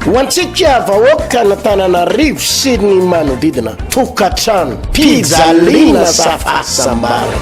hoantsika vahoaka na Tananarivo sy ny manodidina tokatrano pizaliana safasambarana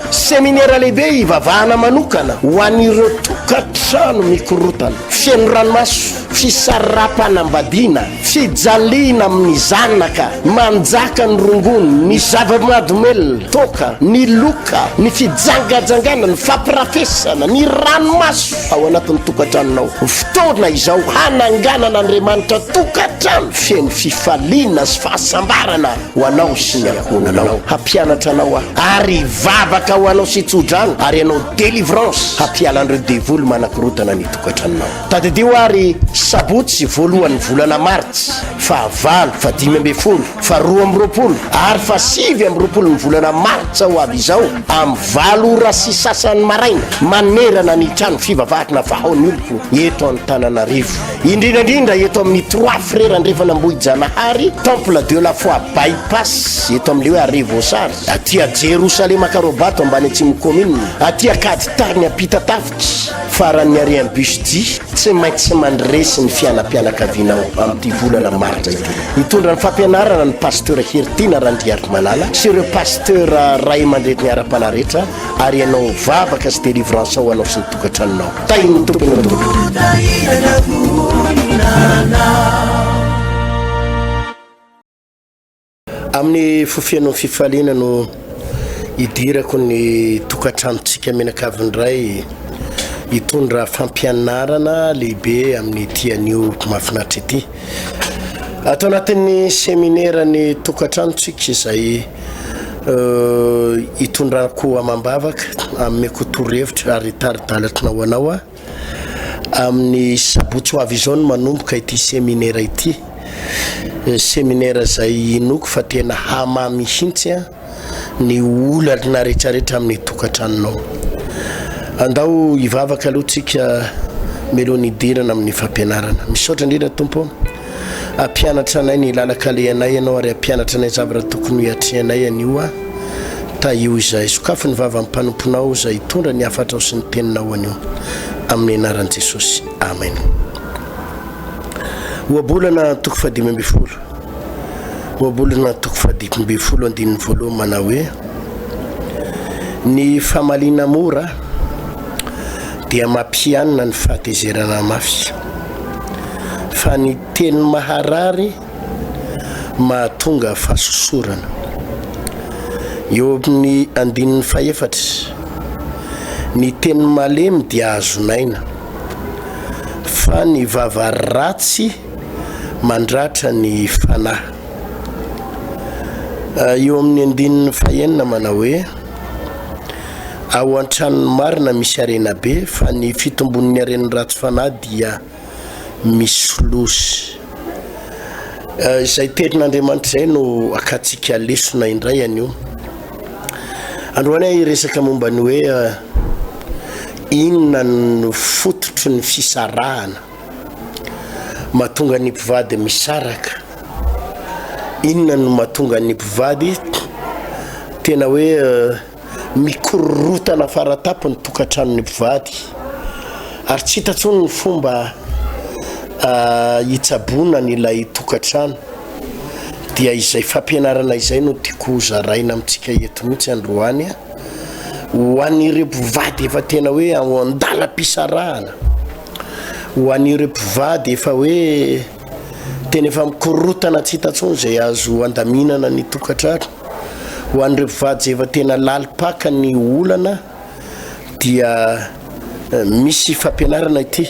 seminaire lehibe ivavahana manokana ho an'ireo tokatrano mikorotana feno ranomaso fisarapanambadiana fijaliana amin'ny zanaka manjaka ny rongony ny zava-madomelona toka ny loka ny fijangajangana ny fampirafesana ny ranomaso ao anatin'ny tokatranonao fotoana izao hananganana Andriamanitra tokatrano feno fifaliana sy fahasambarana ho anao sy ny ankonanao hampianatra anao ary vavaka ho anao sy tsodrano ary anao délivrance hampiala an'ireo devoly manakorotana ny tokatranonao tadidio ary sabotsy voalohan'ny volana martsy fahavalo fa 5 fa 12 ary fa 7 ny volana martsa ho avy izao am 9 ora sy sasany maraina manerana ny trano fivavahana vahaon'oloko eto amin'ny Tananarivo indrindrandrindra eto amin'ny 3 frères andrefana Ambohijanahary temple de la foi bypass eto amin'le hoe Arivosary aty a Jerusalema Karobato ambany atsimo commune aty Akaditariny apitatafitra faran'ny arian'ny busdi tsy maintsy mandresy ny fianam-pianakavinao amin'ity volana martsa hitondra ny fampianarana ny pasteur Hertina Randriariko Malala sy ireo pasteur ray mandrety ny ara-panarehetra ary ianao vavaka sy délivrance ao anao sy ny tokatranonao tainy tompony amin'ny fofianao fifaliana no idirako ny tokatranontsika menakavindray hitondra fampianarana lehibe amin'ny tianio mahafinaritra ity atao anatin'ny seminaire ny tokatranontsika izay hitondranako amam-bavaka ameko torohevitra ary taridalatra ho anao amin'ny sabotsy ho avy izao no manomboka ity seminaire ity seminaire zay inoko fa tena hamamihintsy ny olana rehetrarehetra amin'ny tokatranonao andao ivavaka aloha tsika melony idirana amin'ny fampianarana misaotra indrindra tompo ampianatra anay ny lalakale anay ianao ary ampianatra anay zavatra tokony hiatrehanay anio ta io izay sokafo ny vava mpanomponao zay hitondra ny hafatra ao sy ny teninao anio amin'ny anaran'i Jesosy amen oabolana toko fa 12 oabolana toko fa 12 andininy voalohany manao hoe ny famalina mora dia mampianina ny fahatezerana mafy fa ny teny maharary mahatonga fahasosorana eo amin'ny andininy faefatra ny teny malemy dia azonaina fa ny vava ratsy mandratra ny fanahy eo amin'ny andininy faenina manao hoe ao an-tranony marina misy arena be fa ny fitombon'ny aren'ny ratsy fanahy dia misy losy izay tenin'Andriamanitra zay no akatsika lesona indray anio androany resaka momba ny hoe inona no fototry ny fisarahana mahatonga ny mpivady misaraka inona no mahatonga ny mpivady tena hoe mikorotana faratapo ny tokatranony mpivady ary tsy hitatsony ny fomba hitsabona n'ilay tokatrano dia izay fampianarana izay no tiako zaraina amintsika eto mihitsy androany ho an'ireo mpivady efa tena hoe ao andalam-pisarahana ho an'ireo mpivady efa hoe tena efa mikorotana tsy hitatsony zay azo andaminana ny tokatrano ho an'ireo mpivady zay efa tena lalipaka ny olana dia misy fampianarana ity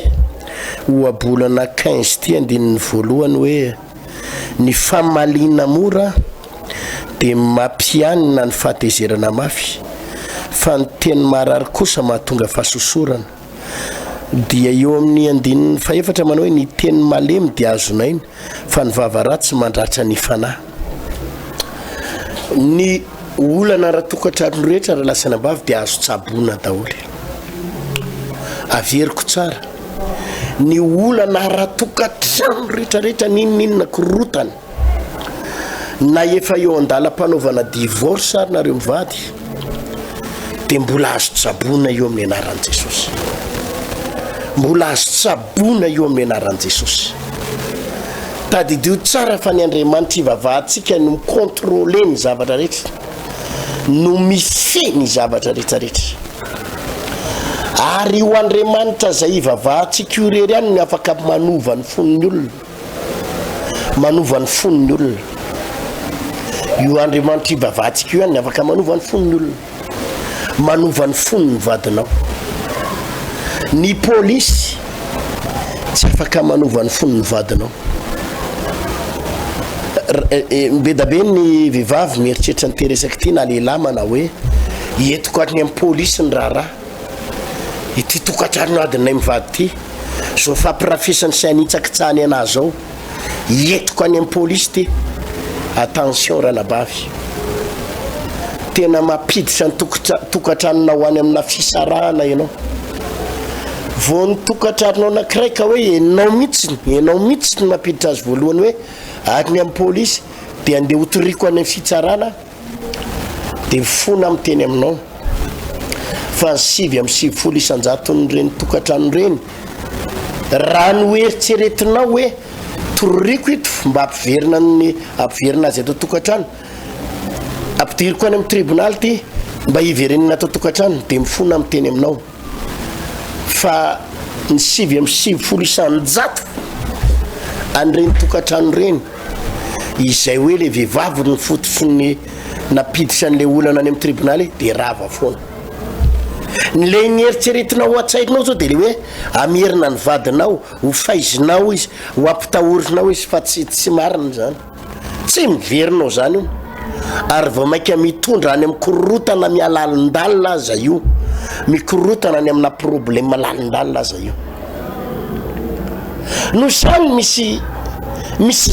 oabolana 15 ty andininy voalohany hoe ny famalina mora dia mampianina ny fahatezerana mafy fa ny teny marary kosa mahatonga fahasosorana dia eo amin'ny andininy faefatra manao hoe ny teny malemy dia azonaina fa ny vava ratsy mandratra ny fanahy ny olana raha tokatrano rehetra raha lasana ambavy dia azo tsabona daholy averiko tsara ny olana raha tokatrano rehetrarehetra ninninona korotany na efa eo andalam-panaovana divorce ary nareo mivady dia mbola azo tsabona eo amin'ny anaran'i Jesosy mbola azo sabona io amin'ny anaran'i Jesosy. Tadidio tsara fa ny Andriamanitra ivavahantsika no mikontrôle ny zavatra rehetra, no mifehy ny zavatra rehetrarehetra. Ary io Andriamanitra zay ivavahantsika io rery ihany no afaka manova ny fon'ny olona, manova ny fon'ny olona. Io Andriamanitra ivavahantsika io ihany no afaka manova ny fon'ny olona, manova ny fon'ny vadinao. Ny polisy tsy afaka manova ny fon'ny vadinao. Bedabe ny vehivavy mieritreritra ny teresaka ty na lehilahy manao hoe entiko any amin'ny polisy ny raharaha, ity tokantrano adinay mivady ty zao fampirafesany sy anitsakitsahany anazy zao, entiko any amin'ny polisy ty. Attention ranabavy, tena mampiditra ny tokantranonao any amina fisarahana ianao. Vao ny tokantranonao anankiray ka hoe enao mihitsy ny mampiditra azy voalohany hoe any amin'ny polisy, dia andeha hotoriko any amin'ny fitsarana, dia fona amin'ny teny aminao fa 7 isanjaton'ny reny tokantrano reny. Raha no eritseretinao hoe toriko ito mba ampiverina azy atao tokantrano, ampidiriko any amin'ny tribunal ty mba hiverenina atao tokantrano, dia mifona amin'ny teny aminao fa ny 7 isanjato an'ireny tokantrano reny, izay hoe le vehivavy ny fotofony napiditra an'le olana any amin'ny tribunaly dia rava foana. Nle nieritseretinao atsairinao zao dia le hoe amerina ny vadinao, ho faizinao izy, ho ampitahorinao izy, fa tsy marina zany, tsy miverinao zany io. Ary vao maika mitondra any amin'ny korotana mialalindalina aza io, mikorotana any amina problème lalindalina aza io. No zany misy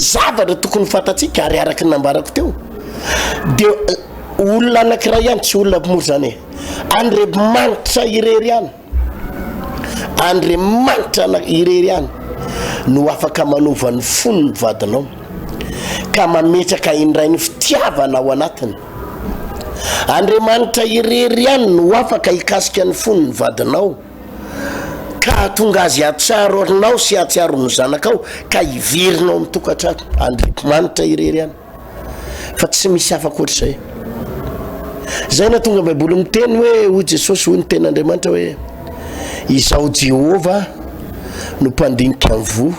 zavatra tokony fantatsika, ary araka ny nambarako teo dia olona anankiray ihany, tsy olona mpimory zany Andriamanitra irery ihany, Andriamanitra irery ihany no afaka manova ny fon'ny vadinao ka mametraka indray ny fitiavana ao anatiny. Andriamanitra irery ihany no afaka hikasika ny fon'ny vadinao ka tonga azy atsiaro anao sy atsiaro ny zanakao ka hiverinao amin'ny tokantrano. Andriamanitra irery ihany, fa tsy misy afaka ohatr'izay. Zay na tonga Baiboly miteny hoe hoy Jesosy, hoy ny ten'Andriamanitra hoe izaho Jehova no mpandinika ny vo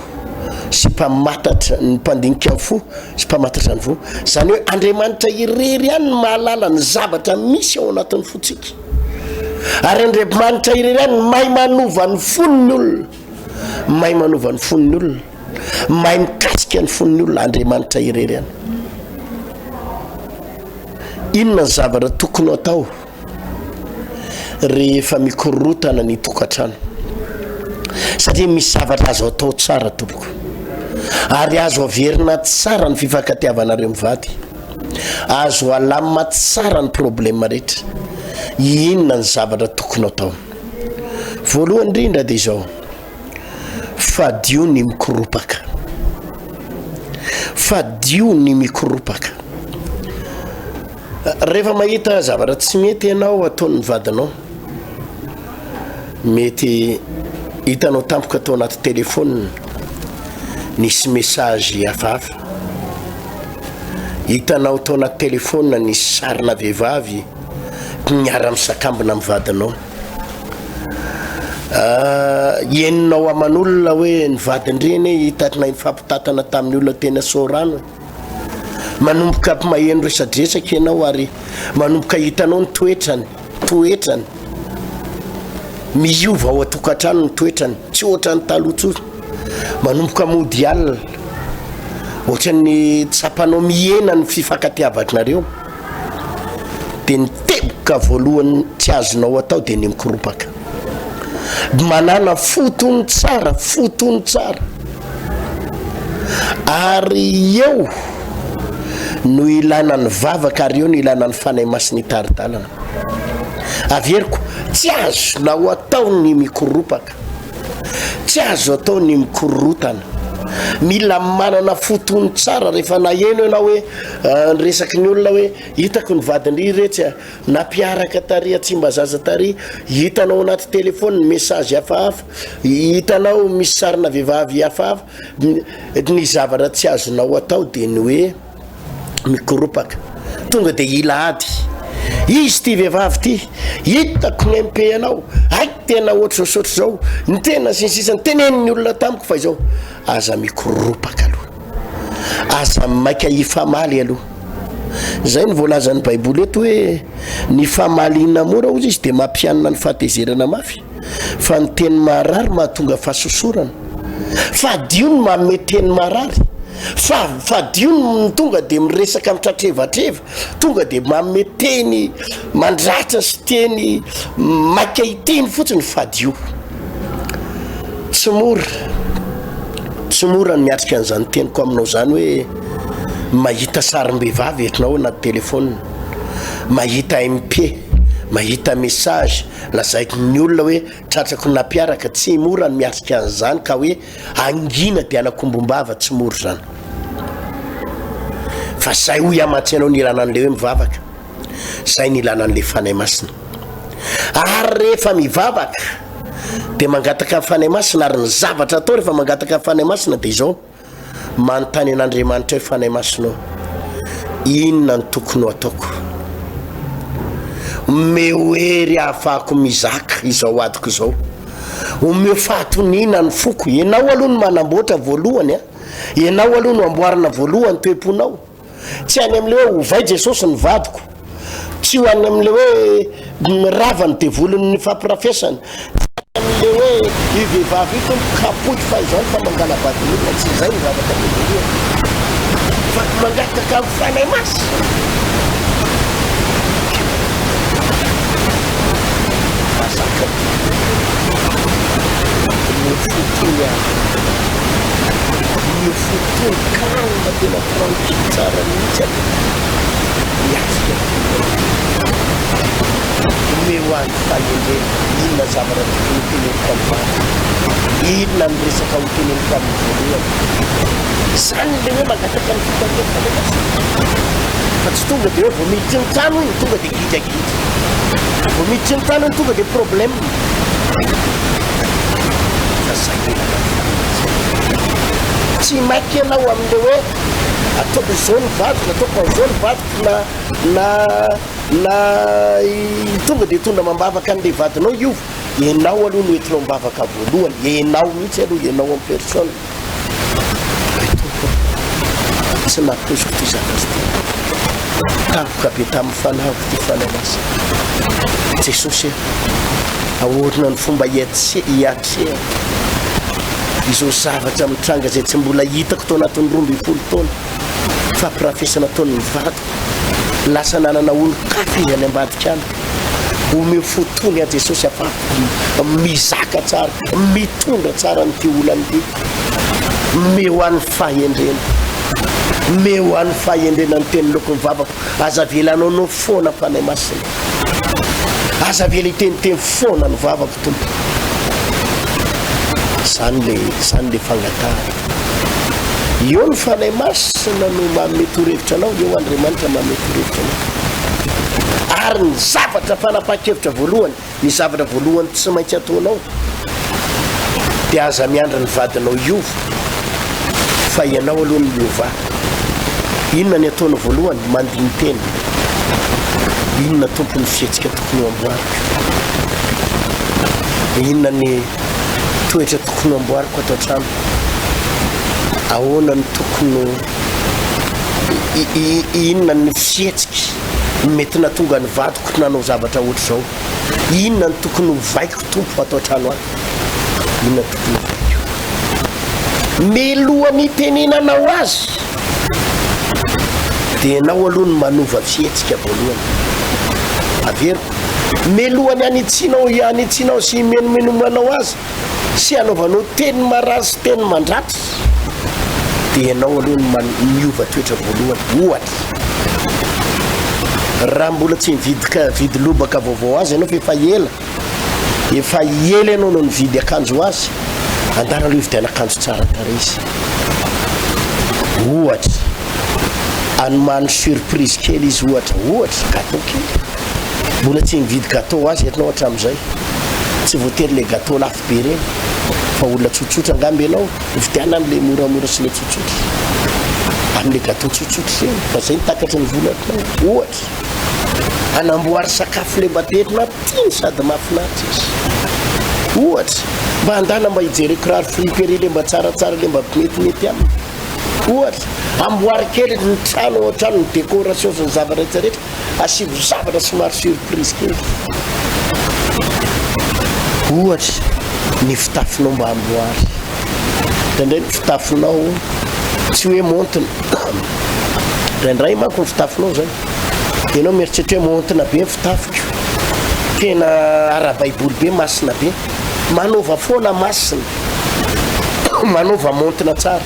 sy mpamatatra ny mpandinika ny fo sy mpamatatra ny vo. Zany hoe Andriamanitra irery ihany mahalala ny zavatra misy ao anatin'ny fotsika, ary Andriamanitra irery ihany mahay manova ny fon'ny olona, mahay manova ny fon'ny olona, mahay mikasika ny fon'ny olona. Andriamanitra irery ihany. Inona ny zavatra tokony atao rehefa mikorotana ny tokantrano? Satria misy zavatra azo atao tsara tompoko, ary azo averina tsara ny fifankatiavanareo mivady, azo alamina tsara ny problème rehetra. Inona ny zavatra tokony atao? Voalohany indrindra dia izao: fadio ny mikoropaka, fadio ny mikoropaka. Rehefa mahita zavatra tsy mety ianao ataon'ny vadinao, mety hitanao tampoka atao anaty telefônina nisy message hafahafa, hitanao atao anaty telefônina nisy sarina vehivavy miara-misakambina amin'ny vadinao. Eninao aman'olona hoe ny vadin-dreny hitatana ifampitatana tamin'ny olona tena sorano, manomboka maheno resadresaka ianao, ary manomboka hitanao ny toetrany miova ao atokantrano ny toetrany, tsy ohatra ny taloha, manomboka mody alina, ohatra ny tsapanao mihena ny fifankatiavanareo, dia ny teboka voalohany tsy azonao atao dia ny mikoropaka, manana fotony tsara, ary eo no ilana ny vavaka, ary eo no ilana ny fanahy masiny taridalana. Averiko, tsy azo nao atao ny mikoropaka, tsy azo atao ny mikorotana, mila manana fotony tsara rehefa naheno ianao hoe nresaky ny olona hoe hitako ny vadiny retsy nampiaraka tary tsy mba zaza tary hitanao anaty telefony message hafahafa hitanao misy sarina vehivavy hafahafa ny zavatra tsy azonao atao dia ny hoe mikoropaka tonga dia ila ady izy ty vehivavy ty hitako ny MP anao ay tena ohatry sotro zao ny tena sinsisany teneniny olona tamiko fa izao aza mikoropaka aloha aza maika hifamaly aloha zay ny voalazan'ny baiboly eto hoe ny famalina mora ozy izy dia mampianina ny fahatezerana mafy fa ny teny marary mahatonga fahasosorana fa dio ny manome teny marary fa dio ny tonga dia miresaka mitratrevatreva tonga dia manome teny mandratra sy teny maika hiteny fotsiny fa dio tsy mora ny miatrika an'izany teniko aminao zany hoe mahita sarim-behivavy etinao anaty telefôna mahita MP mahita message lazaiko ny olona hoe tratrako nampiaraka tsy mora ny miatrika an'izany ka hoe angina dia anakombombava tsy mora zany fa zay ho iamatsianao ny ilana an'le hoe mivavaka zay ny ilana an'le fanay masina ary rehefa mivavaka dia mangataka ny fanay masina ary ny zavatra atao rehefa mangataka ny fanay masina dia izao manontany an'Andriamanitra hoe fanay masinao inona ny tokony ho ataoko mehoery ahafahako mizaka izao adiko izao omeo fahatonina ny foko ianao aloha no manamboatra voalohany ianao aloha no amboarina voalohany toe-ponao tsy any amin'le hoe ovay Jesosy ny vadiko tsy ho any amin'le hoe miravany dia volony ny fampirafesany amin'le hoe ivehivavy io kapoky fa izao fa mangala vadin'olona tsy izay ny zavatra voalohany fa mangataka amin'ny fanay masy azaka mifotony kanga tena tranquille tsara mihitsy miasika mehoany fahendrena inona zavatra tokony teneniko amin'ny inona ny resaka ho teneniko amin'ny voalohany zany le hoe mangataka ny fitatefanaa fa tsy tonga dia hoe vo miditry ny trano iny tonga dia gidragidry vo miditry ny trano iny tonga dia problème fa zay tsy maiky ianao amin'le hoe ataoko izao ny vadiko ataoko an'izao ny vadiko na tonga dia tonga mambavaka an'le vadinao io ianao aloha no entinao mambavaka voalohany ianao mihitsy aloha ianao amin'ny personne tsy naposiko ty zavatra ty tapoka be tamin'ny fanahiko ty fanay masina Jesosy ahoarina ny fomba hiatrehana izao zavatra mitranga zay tsy mbola hitako tao anatin'ny 12 taona fampirafesana taony mivadiko lasa nanana olo-kafa izy any ambadika any omeo fotony a Jesosy afahako mizaka tsara mitondra tsara nyty olany ty meo an'ny fahendrena meo an'ny fahendrena ny teny loko mivavako aza velanao no foana fanay masina aza vela iteniteny foana ny vavako tompo zany le fangatahana eo ny fanay masina no mametorohevitra anao eo Andriamanitra mametorohevitra anao ary ny zavatra fanapa-kevitra voalohany ny zavatra voalohany tsy maintsy ataonao dia aza miandra ny vadinao io fa ianao aloha ny miova inona ny ataona voalohany mandiny teny inona tompony fihetsika tokony amboariko inona ny toetra tokony amboariko atao trano ahoana ny tokony inona ny fihetsiky mety natonga ny vadiko nanao zavatra ohatry zao inona ny tokony hovaiko tompo atao trano aky inona tokony hovaiko melohan'ny tenenanao azy dia ianao aloha ny manova fihetsika voalohany averiko melohany anitsinao sy menomenomanao azy sy anaovanao teny marazy teny mandratra dia ianao aloha ny miova toetra voalohany ohatra raha mbola tsy vidy lobaka vaovao azy ianao fa efa ela ianao no nividy akanjo azy andana aloha ividiana akanjo tsara tara izy ohatra anomano surprise kely izy ohatra gâteau kely mbola tsy mividy gâteau azy etinao hatramin'izay tsy voatery le gâteau lafo be reny fa olona tsotsotra angamby ianao ividiana am'le moramora sy le tsotsotra am'le gâteau tsotsotra reny fa zay nitakatry ny volanao ohatra anamboary sakafo le mba tetina tiany sady mahafinaritra izy ohatra mba andana mba hijery kiraro friperie le mba tsaratsara le mba metimety aminy ohatra amboary kely ny trano ny décoration sy ny zavarehetrarehetra asivo zavatra somary surprise kely ohatra ny fitafinao mba amboary indray ny fitafinao tsy hoe montiny indraindray manko ny fitafinao zay ianao mieritreritra hoe montina be ny fitafiko tena ara-baiboly be masina be manova foana masina manova montina tsara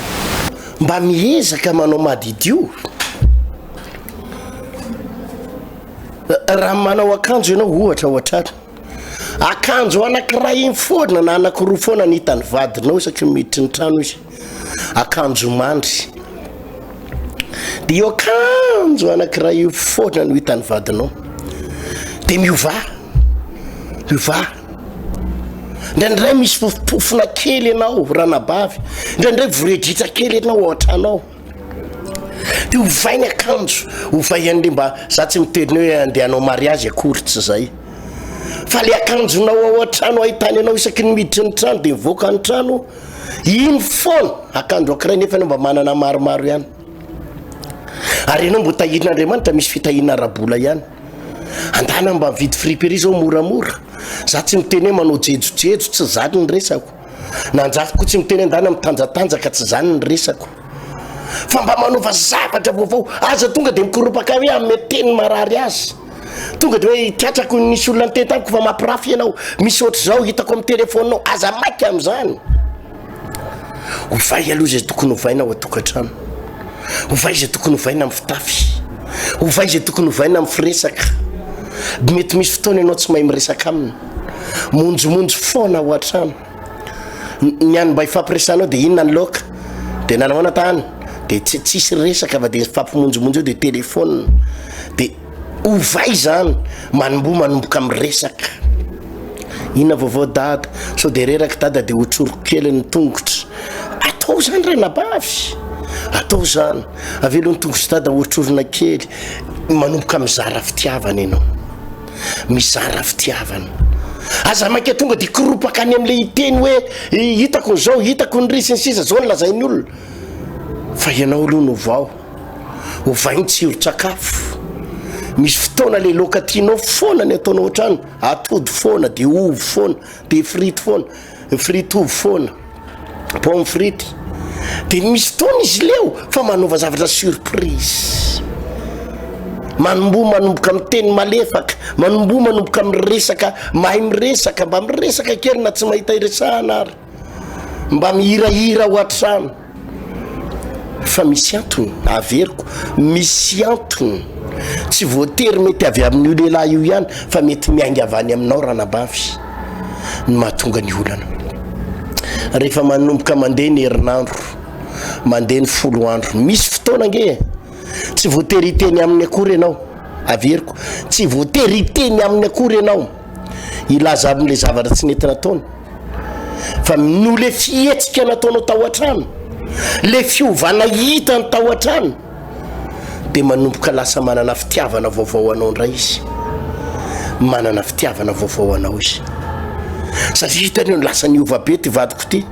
mba miezaka manao madidio raha manao akanjo ianao ohatrany akanjo anankiray iny foana na anankiroa foana ny hitany vadinao isaky miditry ny trano izy akanjo mandry de io akanjo anankiray io foana no hitany vadinao de miova ndraindray misy pofopofona kely ianao ranabavy ndraindray voredritra kely ianao ohatranao de ovainy akanjo ovay an'le mba za tsy miteriny hoe andeha hanao mariage akory tsy zay fa le akanjonao ao an-trano ahitany anao isaky ny miditry ny trano de mivoaka ny trano iny foana akanjo ankiray nefa anao mba manana maromaro ihany ary ianao mbo tahirin'Andriamanitra misy fitahiana arabola ihany andana mba mividy friperie zao moramora za tsy miteny hoe manao jejojejo tsy zany ny resako nanjafiko tsy miteny andana mitanjatanjaka tsy zany ny resako fa mba manova zavatra vaovao aza tonga de mikoropaka hoe amin'ny teny marary azy tonga de hoe tiatrako nisy olona nytetamiko fa mampirafy ianao misy ohatry zao hitako amin'ny telefoninao aza maiky am'izany ovay aloha zay tokony hovaina ao atokantrano ovay zay tokony hovaina amin'ny fitafy ovay zay tokony hovaina amin'ny firesaka mety misy fotoana ianao tsy mahay miresaka aminy monjomonjo foana ao an-trano ny any mba ifampiresanao de inona ny loka de nanahoana tany de tsisy resaka fa de ifampimonjomonjo eo de telefona de ovay zany manomboka miresaka inona vaovao dada so de reraka dada de otroroko kely ny tongotra atao zany ranabavy atao zany avelo ny tongotra dada otrorona kely manomboka mizara fitiavana ianao mizara fitiavana aza maika tonga de koropaka any am'le hiteny hoe hitako zao hitako ny risy ny sisa zao ny lazainy olona fa ianao aloha no vao ovainy tsiro-tsakafo misy fotoana le loka tianao foana ny ataonao ohatrany atody foana de ovy foana de frity foana frity ovy foana pomme frity de misy fotoana izy leo fa manova zavatra surprise manomboka miteny malefaka manomboka miresaka mahay miresaka mba miresaka kely na tsy mahita iresahana ary mba mihirahira ao an-trano fa misy antony averiko misy antony tsy voatery mety avy amin'io lehilahy io ihany fa mety miaingavany aminao ranabavy ny mahatonga ny olana rehefa manomboka mandeha ny herinandro mandeha ny 10 andro misy fotoana nge tsy voatery hiteny amin'ny akory ianao averiko tsy voatery hiteny amin'ny akory ianao ilaza amin'le zavatra tsy nentina taona fa no le fihetsika nataonao tao an-trano le fiovana hita ny tao an-trano de manomboka lasa manana fitiavana vaovao anao ndray izy manana fitiavana vaovao anao izy satria hitany lasa niova be ty vadiko ty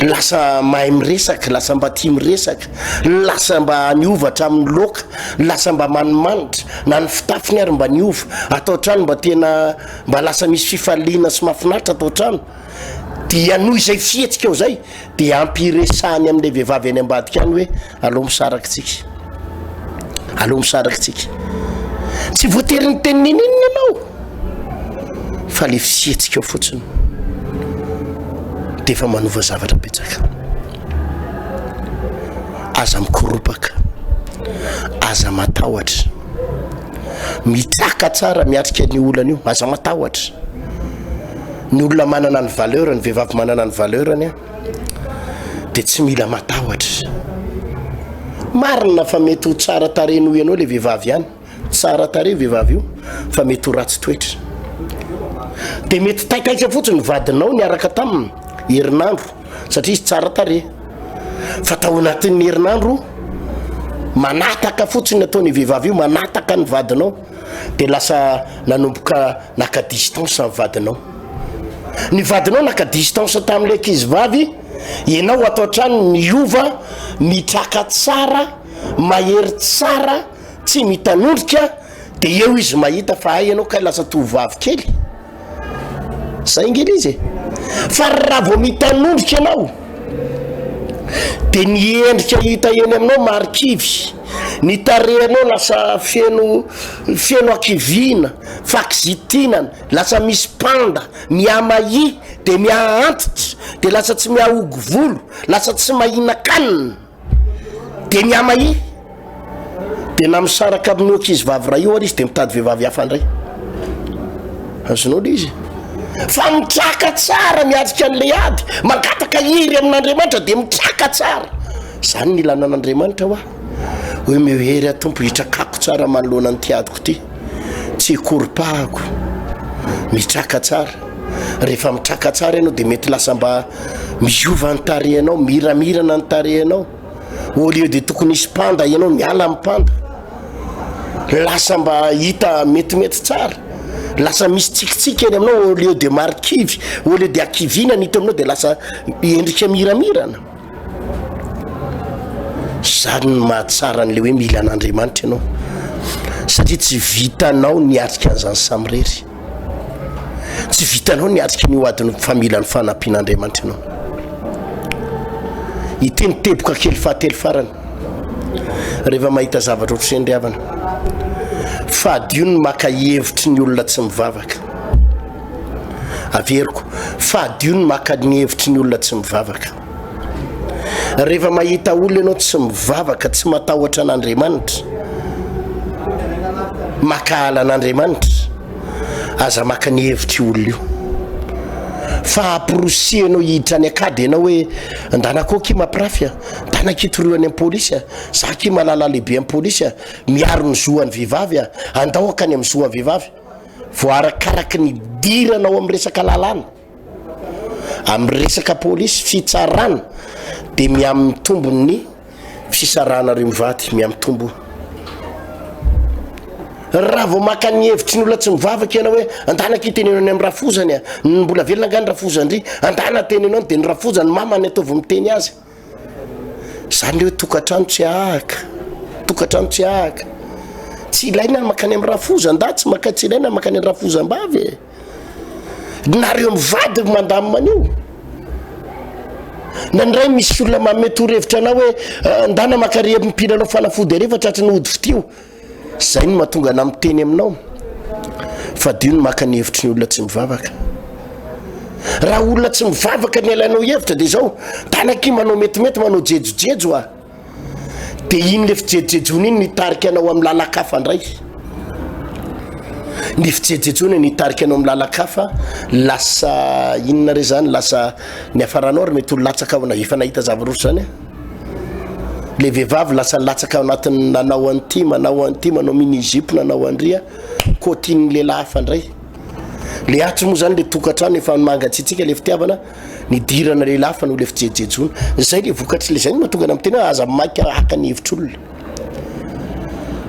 lasa mahay miresaka lasa mba tia miresaka lasa mba niovatra amin'ny loka lasa mba manimanitra na ny fitafiny ary mba niova atao trano mba tena mba lasa misy fifaliana sy mafinaritra atao trano dia noho izay fihetsika eo zay de ampiresahany amin'le vehivavy any ambadika any hoe aloha misaraky tsika tsy voatery ny tenin'ininy ianao fa le fihetsika eo fotsiny de fa manova zavatra betsaka aza mikoropaka aza matahotra mitraka tsara miatrika ny olana io aza matahotra ny olona manana ny valeur ny vehivavy manana ny valeurany dia tsy mila matahotra. Marina fa mety ho tsara tareno ianao le vehivavy ihany, tsara tare vehivavy io fa mety ho ratsy toetra. Dia mety taitaitra fotsiny vadinao niaraka taminy herinandro satria izy tsara tare, fa tao anatin'ny herinandro manataka fotsiny ataony vehivavy io, manataka ny vadinao dia lasa nanomboka naka distance amin'ny vadinao. Ny vadinao naka distance tamin'ilay ankizivavy, ianao atao hatrany miova, mitraka tsara, mahery tsara, tsy mitanondrika, dia eo izy mahita fa ay ianao ka lasa tovavy kely. Zay ngely izy. Fa raha vao mitanondrika ianao dia ny endrika hita eny aminao marikivy, ny tarehinao lasa feno akivina, fakizitinana, lasa misy panda, miamahi dia miaantitra, dia lasa tsy miahogo volo, lasa tsy mahina-kanina dia miamahi, dia na misaraka amin'io ankizivavy raha io ary izy dia mitady vehivavy hafa indray. Azonao le izy fa mitraka tsara miatrika an'ilay ady, mangataka iry amin'Andriamanitra dia mitraka tsara. Zany ny ilana an'Andriamanitra hoe mehery Tompo hitrakako tsara manoloana ny tiadiko ty, tsy koropahako, mitraka tsara. Rehefa mitraka tsara ianao dia mety lasa mba miova ny tarehinao, miramirana ny tarehinao. Au lieu dia tokony hisy panda ianao miala amin'ny panda, lasa mba hita metimety tsara, lasa misy tsikitsika eny aminao. Au lieu de marikivy, au lieu de akivina ny hita aminao dia lasa endrika miramirana. Zany ny mahatsara n'le hoe mila an'Andriamanitra ianao, satria tsy vitanao niatrika an'izany samy rery, tsy vitanao niatrika ny hoadiny fa mila ny fanampian'Andriamanitra ianao. Iteny teboka kely fahatelo farany rehefa mahita zavatra ohatry sy andriavana: fadio ny maka hevitry ny olona tsy mivavaka. Averiko, fadio ny maka ny hevitry ny olona tsy mivavaka. Rehefa mahita olona ianao tsy mivavaka, tsy matahotra an'Andriamanitra, maka ala an'Andriamanitra, aza maka ny hevitry olona io. Fa apirosianao hiditra any akady ianao hoe ndanakôky mampirafy, ndanakitoroany amin'ny pôlisy, zaky malala lehibe amin'ny pôlisy, miaro ny zoan'ny vehivavy, andahoaka any amin'ny zoan'ny vehivavy. Voarakaraky ny diranao amin'ny resaka lalàna, amin'ny resaka pôlisy, fitsarana, dia miamitombo ny fisarana reo mivady, miamitombo. Raha vao maka ny hevitry ny olona tsy mivavaka ianao hoe andanaka itenenao any amin'ny rafozany, mbola velona nga ny rafozandry, andana tenenao dia ny rafozany mamany ataovy miteny azy. Zany le hoe tokantrano tsy ahaka, tokantrano tsy ahaka. Tsy ilaina maka ny amin'ny rafozan-da, tsy ilaina maka ny rafozam-bavy. Nareo mivady mandamina an'io. Nandray misy olona mamety horohevitra anao hoe andana maka reham-pilanao fanafody arefa tratra ny hody fitio. Zay no mahatonga ana miteny aminao fa dio ny maka ny hevitry ny olona tsy mivavaka. Raha olona tsy mivavaka ny alainao hevitra dia zao tanaky manao metimety, manao jejojejo dia iny le fijejejony iny nitarika anao amin'ny lalakafa indray. Ny fijejejony nitarika anao amin'ny lalakafa, lasa inona re zany, lasa ny afaranao ary mety ho latsaka ao, efa nahita zava-rotra zany le vehivavy lasa latsaka ao anatin'ny nanao an'ity, manao mini-jipo, nanao andria kôtin'ny lehilahy hafa indray. Le atry moa zany le tokantrano efa mangatsitsika le fitiavana, nidirana lehilahy fa no le fijejejony. Zay le vokatry le zay no mahatonga amin'ny tena aza maika haka ny hevitr'olona.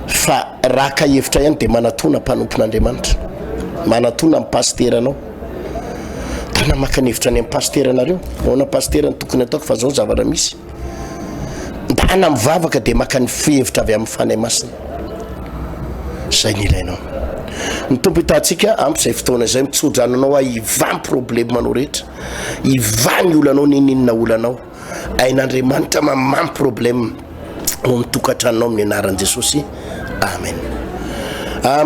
Fa raka hevitra ihany dia manatona mpanompon'Andriamanitra, manatona amin'ny pasteranao. Tana maka ny hevitra any amin'ny pasteranareo, ona pasterany tokony ataoko fa zao zavatra misy. Ndana mivavaka dia maka ny fihevitra avy amin'ny fanahy masina. Zay ny ilainao. Ny tompo hitantsika ampy izay fotoana izay mitsodrananao hiva problèmenao rehetra, hiva ny olanao ninina olanao, ain'Andriamanitra mamamy problème ao amin'ny tokantranonao amin'ny anaran'i Jesosy. Amen.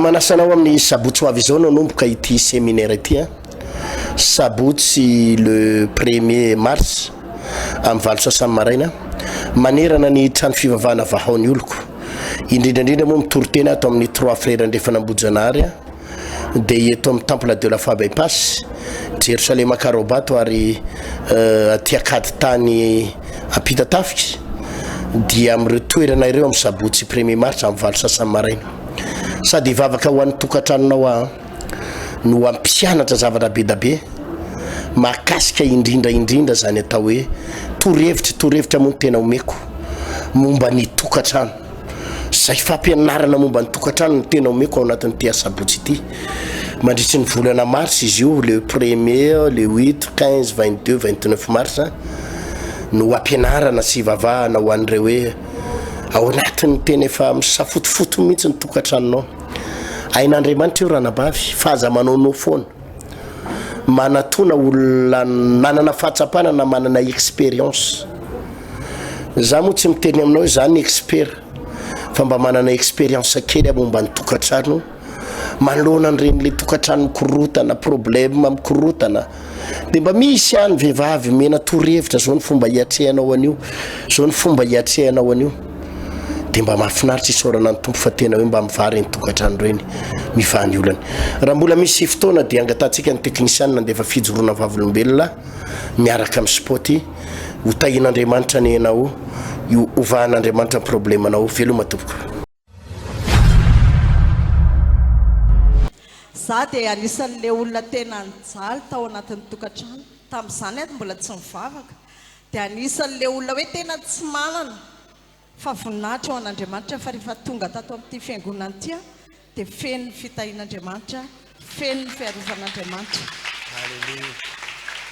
Manasanao amin'ny sabotsy ho avy izao nanomboka ity séminaire ity, sabotsy le 1er mars amin'ny 7 maraina, manerana ny trano fivavahana vahaony oloko. Indrindrandrindra moa mitorotena ato amin'ny 3 frères andrefanambojanahary dia eto amin'ny temple de la foi bypass Jerusalem Karobato ary aty akady tany apita tafika dia amin'ireo toerana ireo amin'ny sabotsy 1er mars amin'ny valo sasany maraina sady ivavaka ho an'ny tokantranonao no ampianatra zavatra be da be mahakasika indrindra zany atao hoe torevitra moa tena omeko momba ny tokantrano zay fampianarana momba ny tokantrano no tena omeko ao anatin'ny ty sabotsy ity mandritry ny volana mars izy io le 1er le 8 15 22 29 mars no ampianarana sy vavahana ho an'ireo hoe ao anatin'ny tena efa misafotofoto mihitsy ny tokantranonao ain'Andriamanitra io ranabavy fahaza manaonao foana manatona olona manana fahatsapana na manana expérience za moa tsy miteny aminao zany expert fa mba manana expérience kely momba ny tokantrano manoloana an'ireny le tokantrano mikorotana problème mikorotana dia mba misy any vehivavy mena torevitra zao ny fomba hiatrehanao an'io zao ny fomba hiatrehanao an'io dia mba mahafinaritra isaorana ny tompo fa tena hoe mba mivary ny tokantrano reny mivany olany raha mbola misy fotoana dia angatantsika ny teknisianina ndefa fijoroana vavolombelona miaraka amin'ny sport ho tahin'Andriamanitra ny anao io ovan'Andriamanitra ny problemanao veloma tompoko za dia anisan'le olona tena nijaly tao anatin'ny tokantrano tamin'izany ato mbola tsy mivavaka dia anisan'le olona hoe tena tsy manana fa voninahitra ao an'Andriamanitra fa rehefa tonga tato amin'ity fiangonana ity dia feno ny fitahin'Andriamanitra feno ny fiarovan'Andriamanitra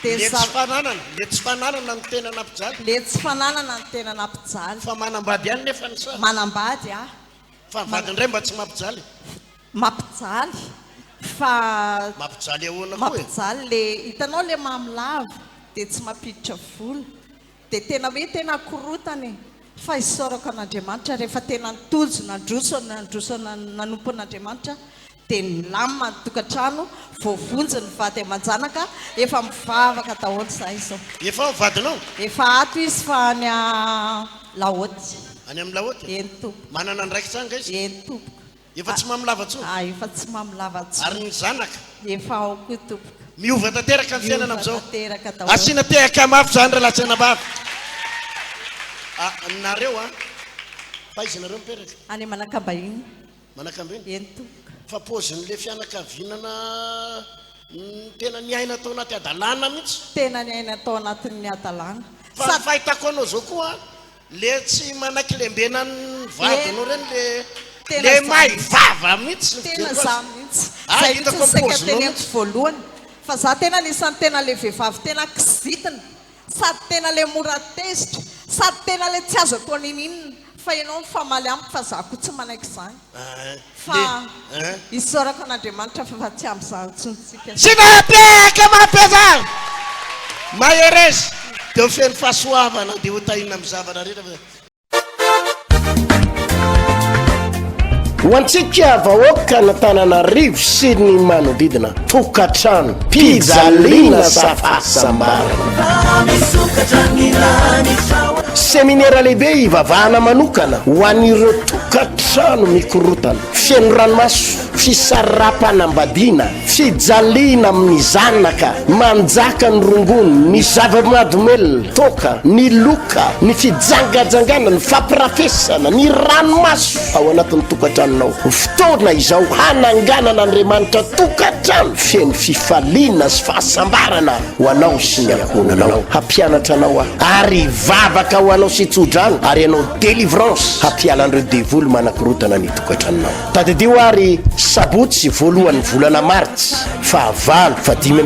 le tsy fananana ny tena nampijaly le tsy fananana ny tena nampijaly fa manambady ihany nefa ny sa manambady fa vadiny ray mba tsy mampijaly mampijaly fa mampijaly ahoana koa mampijaly le hitanao le mamilava dia tsy mampiditra vola dia tena hoe tena korotany fa isorako an'Andriamanitra rehefa tena nitojo nandrosona nanompon'Andriamanitra dia nilamina ny tokantrano voavonjy ny vady aman-janaka efa mivavaka daholo zay izao efa vadinao efa ato izy fa any laoty any amin'ny laoty eny tompo manana ny raiky tsanga izy eny tompoka efa tsy mamilava tso efa tsy mamilava tso ary ny zanaka efa ao koa tompoka miova tanteraka ny fiainana am'izao tanteraka daholo asiana tehaka mafy zany raha latsana bavy nareo faizanareo miperaka any manakambahiny manakambeny eny tompoka fa pozin'le fianakavianana tena niaina tao anaty adalàna mihitsy tena niaina tao anatin'ny adalàna fa fahitako anao zao koa le tsy manakilembena ny vadinao reny le mahay vava mihitsy tena za mihitsy zay mihitsy saika tenenko voalohany fa za tena nisan'ny tena le vehivavy tena kizitina sady tena le mora tezitra sady tena le tsy azo atao nininina fa ianao mifamaly amiko fa za koa tsy manaiky zany fa isorako an'Andriamanitra fa tsy amin'izany tsontsika sy napeka mampeza maheresy dia feno fahasoavana dia ho tahina amin'ny zavatra rehetra ho antsika vahoaka na Tananarivo sy ny manodidina tokantrano pijaliana safasambarana seminaire lehibe ivavahana manokana ho an'ireo tokantrano mikorotana fieno ranomaso fisarapanambadiana fijaliana amin'ny zanaka manjaka ny rongony ny zava-madomelona toka ny loka ny fijangajangana ny fampirafesana ny ranomaso ao anatin'ny tokantranonao fotoana izao hananganana Andriamanitra tokantrano fieno fifaliana sy fahasambarana ho anao sy ny ankonanao hampianatra anao ary vavaka ho anao sy tsodrano ary anao délivrance hampialan'ireo devoly manakorotana ny tokantranonao tadidio ary sabotsy voalohan'ny volana martsy fa 5 fa 2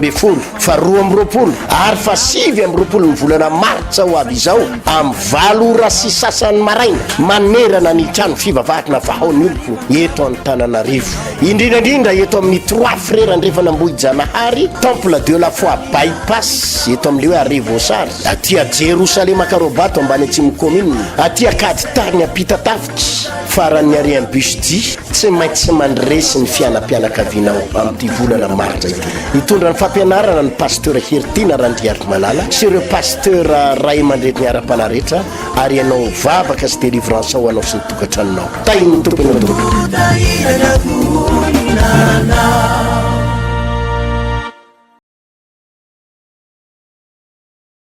ary fa 7 ny volana martsa ho avy izao amin'ny 6 sy sasany maraina manerana ny trano fivavahana vahaony oloko eto amin'ny Tananarivo indrindrandrindra eto amin'ny 3 frères andrefa nambohijanahary temple de la foi bypass eto amin'le hoe Arivosary atia Jerusalem Karobato ambany atsimo commune atia Akady tany apita tafitra farany arian'ny busdi tsy maintsy mandresy ny fianam-pianakavianao amin'ity volana martsa ity hitondra ny fampianarana ny pasteur Hertina Randriary Malala sy ireo pasteur ray mandrety ny ara-panarehetra ary ianao vavaka sy délivrance ao anao sy ny tokantranonao tainy tompony